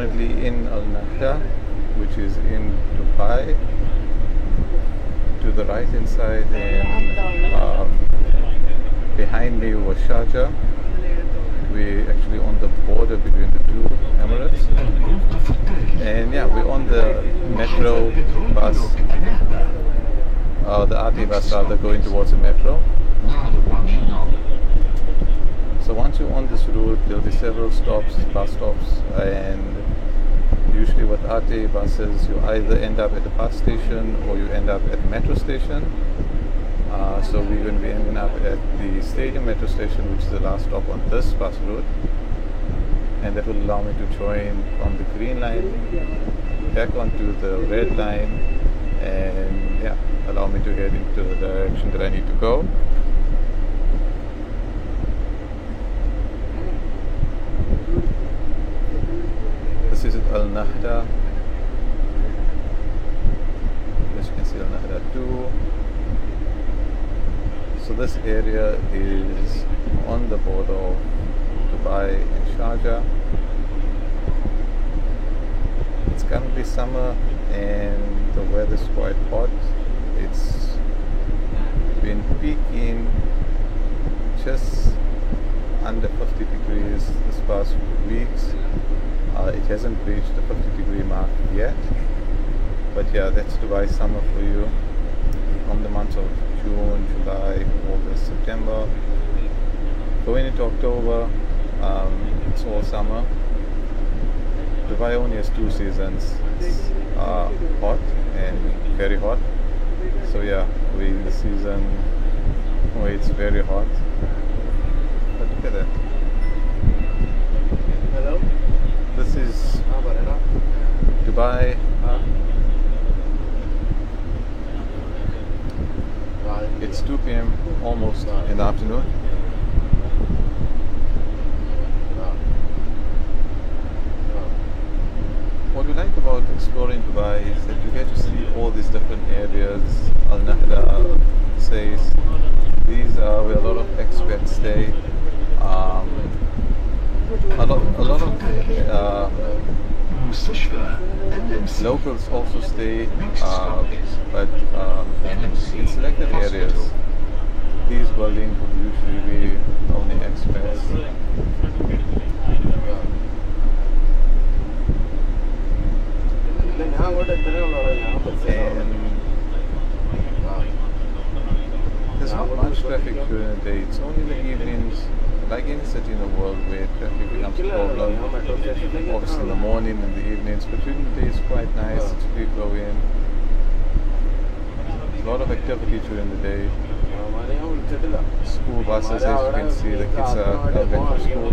currently in Al Nahda, which is in Dubai, to the right hand side, and behind me was Sharjah. We're actually on the border between the two Emirates, and yeah, we're on the metro bus, the RT bus rather, going towards the metro. So once you're on this route, there'll be several stops, bus stops, and usually with RT buses, you either end up at the bus station or you end up at the metro station. So we're going to be ending up at the Stadium Metro Station, which is the last stop on this bus route, and that will allow me to join from the green line back onto the red line, and yeah, allow me to head into the direction that I need to go. This is Al Nahda. As you can see, Al Nahda 2. So this area is on the border of Dubai and Sharjah. It's currently summer and the weather's quite hot. It's been peaking just under 50 degrees this past weeks. It hasn't reached the 50-degree mark yet, but yeah, that's Dubai summer for you. From the months of June, July, August, September, going into October, it's all summer. Dubai only has 2 seasons. It's hot and very hot. So yeah, we're in the season where it's very hot. But look at that. Hello? This is Dubai. It's 2 p.m. almost in the afternoon. What we like about exploring Dubai is that you get to see all these different areas. Al Nahda says these are where a lot of expats stay. A lot of locals also stay, but in selected areas, these buildings would usually be only expats. And there's not much traffic during the day. It's only in the evenings, like any city in the world, where traffic becomes a problem. Obviously in the morning and the evenings, but during the day it's quite nice. It's free flowing. A lot of activity during the day. School buses, as you can see, the kids are coming to school.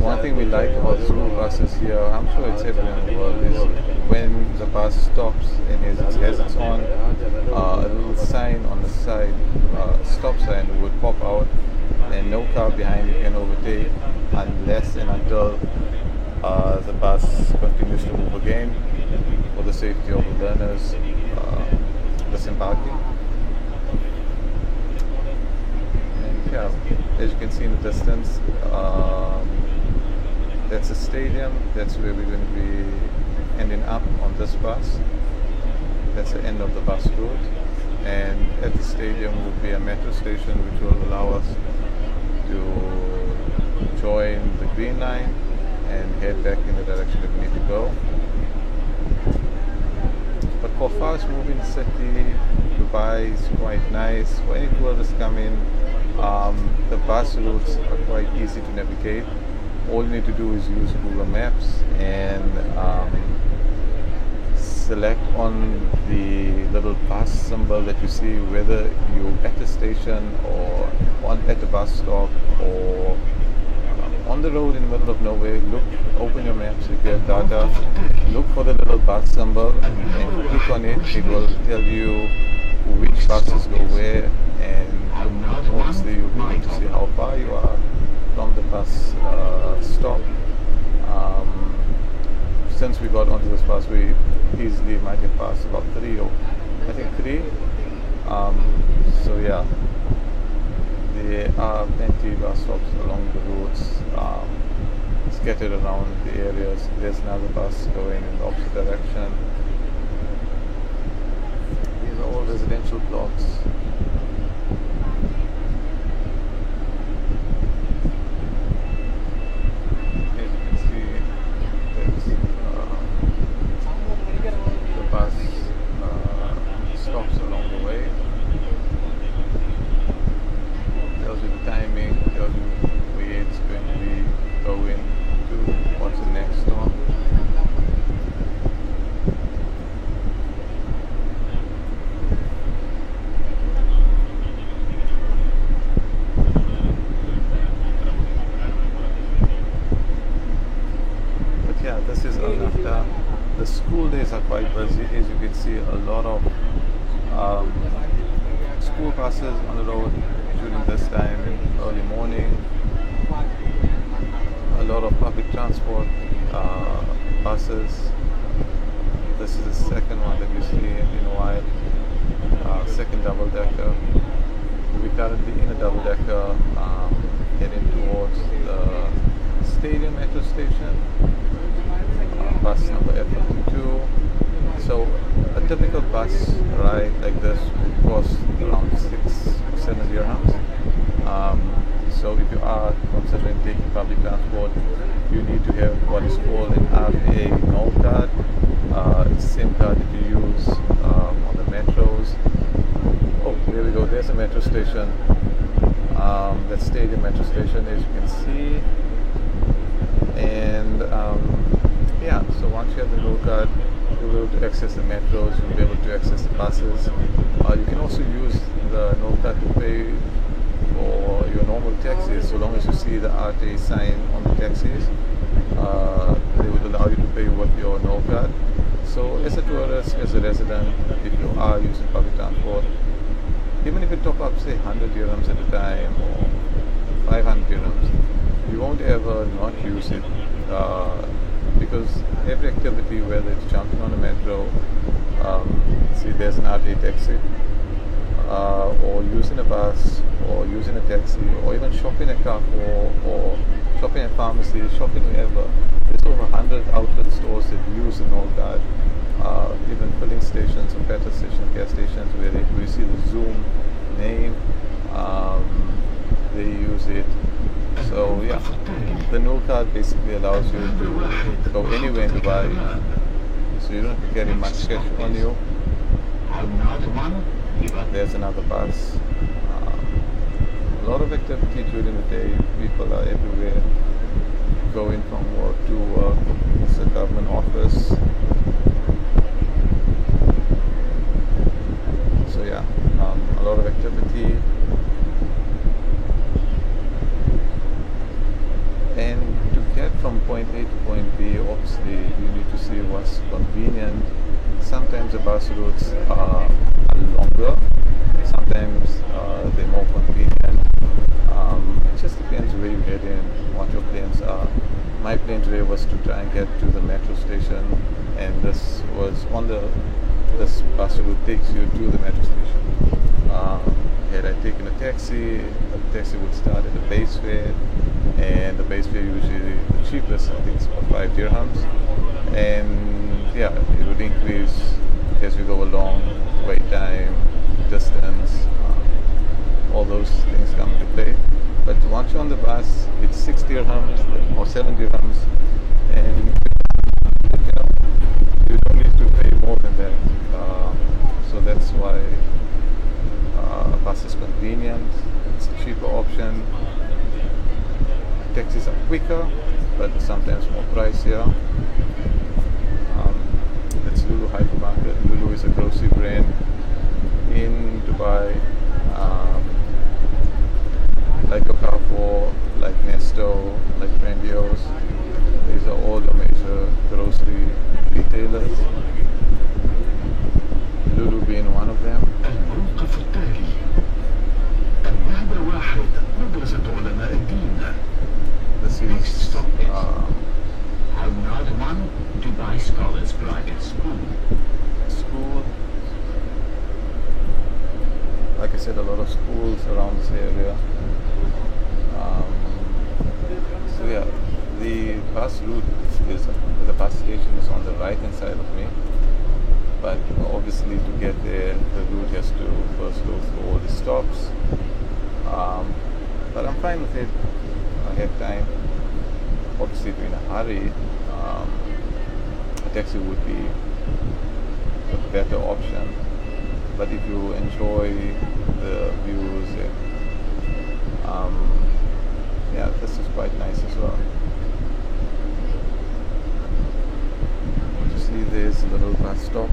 One thing we like about school buses here, I'm sure it's everywhere in the world, is when the bus stops and it has its on, a little sign on the side, stop sign, would pop out, and no car behind you can overtake unless and until the bus continues to move again, for the safety of the learners disembarking. And yeah, as you can see in the distance, that's a stadium. That's where we're going to be ending up on this bus. That's the end of the bus route, and at the stadium will be a metro station which will allow us to join the green line and head back in the direction that we need to go. But for fast moving city, Dubai is quite nice. For any tourists coming, the bus routes are quite easy to navigate. All you need to do is use Google Maps and select on the little bus symbol that you see, whether you're at the station or at the bus stop or on the road in the middle of nowhere. Open your maps if you have data, look for the little bus symbol and click on it. It will tell you which buses go where, and obviously you'll be able to see how far you are from the bus stop. Since we got onto this bus, we easily might have passed about 3, or I think 3. So yeah, there are plenty of bus stops along the routes. It's get it around the areas. There's another bus going in the opposite direction. These are all residential blocks. As you can see, there's the bus stops along the way. Tells you the timing, tells you where it's going to be going to, what's the next stop. But yeah, this is Al Nahda. The school days are quite busy. As you can see, a lot of school buses on the road during this time in early morning. A lot of public transport buses. This is the second one that you see in a while. Second double decker. We're currently in a double decker heading towards the Stadium metro station. Bus number F52. So a typical bus ride like this would cost around 6-7 dirhams. So if you are considering taking public transport, you need to have what is called an RA Noll card. It's the same card that you use on the metros. Oh, there we go. There's a metro station. That Stadium metro station, as you can see. And yeah, so once you have the Noll card, you'll be able to access the metros, you'll be able to access the buses. You can also use the Noll card to pay for your normal taxis, so long as you see the RTA sign on the taxis. They would allow you to pay with your Noll card. So as a tourist, as a resident, if you are using public transport, even if you top up say 100 dirhams at a time or 500 dirhams, you won't ever not use it. Because every activity, whether it's jumping on a metro, see there's an RTA taxi, or using a bus, or using a taxi, or even shopping at Carrefour, or shopping at pharmacy, shopping wherever. There's over 100 outlet stores that use the Noll card. Even filling stations or petrol stations, gas stations, where you see the Zoom name, they use it. So yeah, the Noll card basically allows you to go anywhere in Dubai, so you don't have to carry much cash on you. There's another bus. A lot of activity during the day. People are everywhere, going from work to work. It's a government office. So yeah, a lot of activity. And to get from point A to point B, obviously you need to see what's convenient. Sometimes the bus routes are longer, sometimes they're more convenient. It just depends where you head in, what your plans are. My plan today was to try and get to the metro station, and this bus route takes you to the metro station. Had I taken a taxi, the taxi would start at the base fare, and the base fare usually the cheapest, I think it's about 5 dirhams, and yeah, it would increase as you go along, wait time, distance, all those things come into play. But once you're on the bus, it's 6 dirhams or 7 dirhams, and you don't need to pay more than that. So that's why bus is convenient, it's a cheaper option. Taxis are quicker, but sometimes more pricier. That's Lulu Hypermarket. Lulu is a grocery brand in Dubai, like your Carrefour, like Nesto, like Trendios. These are all the major grocery retailers. Lulu being one of them. الموقف التالي النهضة واحد مدرسة علماء الدين. This is Al-Nahda 1 Dubai Scholars Private School. Like I said, a lot of schools around this area. So yeah, the bus bus route is, the bus station is on the right hand side of me, but obviously to get there the route has to first go through all the stops, but I'm fine with it. I have time. Obviously if you're in a hurry, a taxi would be a better option, but if you enjoy the views and yeah, this is quite nice as well. You see there's a little bus stop.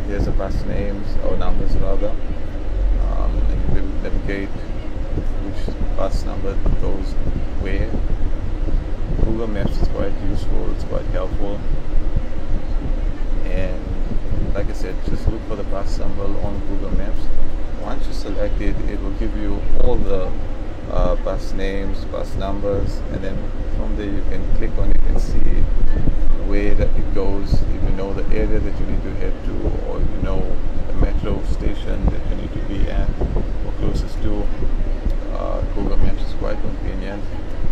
There's a bus names or numbers rather, and you will navigate which bus number goes where. Google Maps is quite useful, it's quite helpful, and like I said, just look for the bus symbol on Google Maps. Once you select it, it will give you all the bus names, bus numbers, and then from there you can click on it and see where that it goes. If you know the area that you need to head to, or you know the metro station that you need to be at or closest to, Google Maps is quite convenient.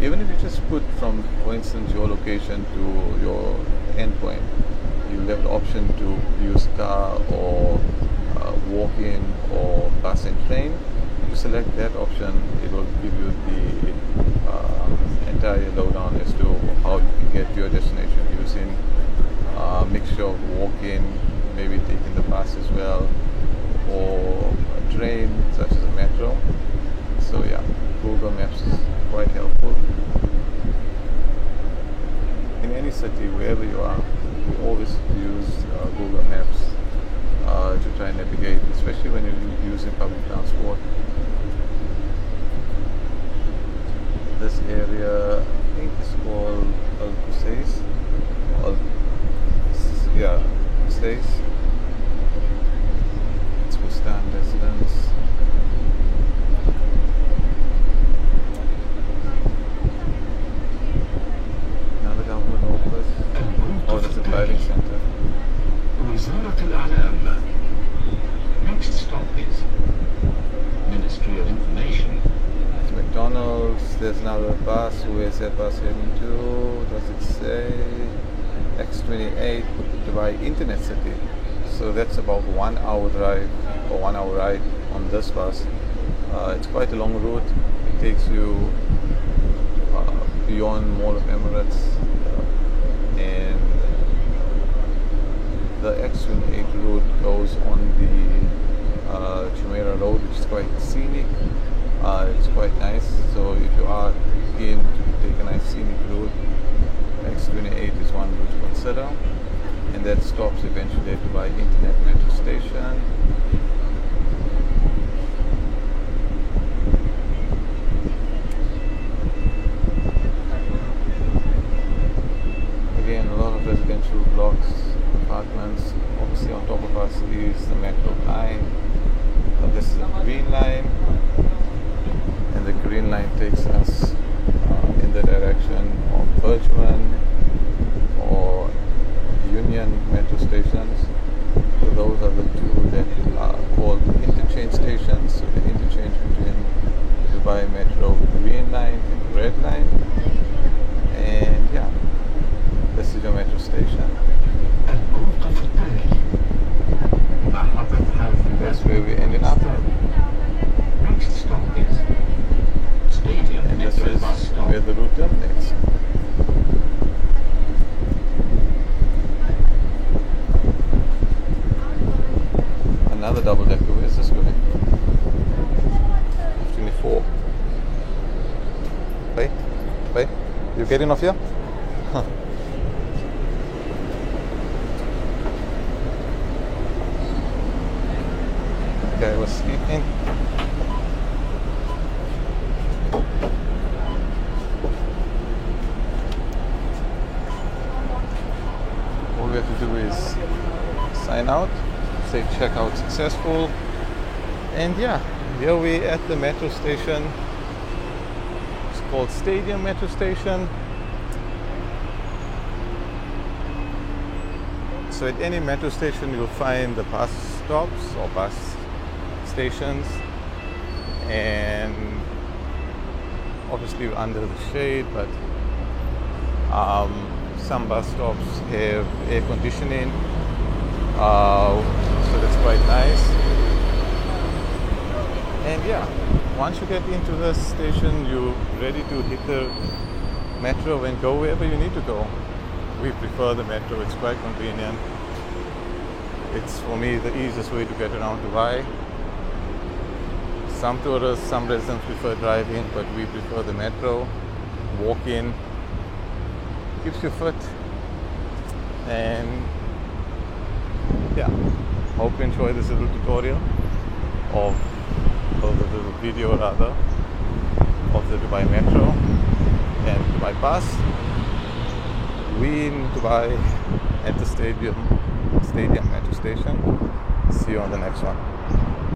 Even if you just put from, for instance, your location to your endpoint, you have the option to use car or walk-in or bus and train. If you select that option, it will give you the entire lowdown as to how you can get to your destination using a mixture of walk-in, maybe taking the bus as well, or a train such as a metro. So yeah, Google Maps is quite helpful. In any city, wherever you are, we always use Google Maps to try and navigate, especially when you're using public transport. This area, I think it's called Al Qusais. Yeah, Qusais. It's Bustan residence. Another government office. Oh, there's a driving center. وزارة الإعلام. Next stop is Ministry of Information. It's McDonald's. There's another bus. Where's that bus heading to? Does it say? X28 Dubai Internet City. So that's about 1 hour drive or 1 hour ride on this bus. It's quite a long route. It takes you beyond Mall of Emirates, and the X28 route goes on the Jumeirah Road, which is quite scenic. It's quite nice. So if you are keen to take a nice scenic route, X28 is one route to consider, and that stops eventually at Dubai Internet Metro Station. Again, a lot of residential blocks, apartments. Obviously on top of us is the metro line. This is the green line, and the green line takes us in the direction of Bergman or Union metro stations. So those are the two that are called interchange stations. So the interchange between Dubai Metro green line and red line. And yeah, this is your metro station. That's where we ended up. Next stop is Stadium And this Metro is bus stop. where the route terminates. Another double decker. Where's this going? 24. Wait. You getting off here? Okay, I was sleeping. All we have to do is sign out, say checkout successful, and yeah, here we at the metro station. It's called Stadium Metro Station. So at any metro station you'll find the bus stops or bus stations, and obviously under the shade, but Some bus stops have air conditioning, so that's quite nice. And yeah, once you get into the station, you're ready to hit the metro and go wherever you need to go. We prefer the metro, it's quite convenient. It's, for me, the easiest way to get around Dubai. Some tourists, some residents prefer driving, but we prefer the metro. Walk-in keeps you fit. And yeah, hope you enjoy this little tutorial or the little video rather of the Dubai Metro and Dubai Bus. We in Dubai at the stadium metro station. See you on the next one.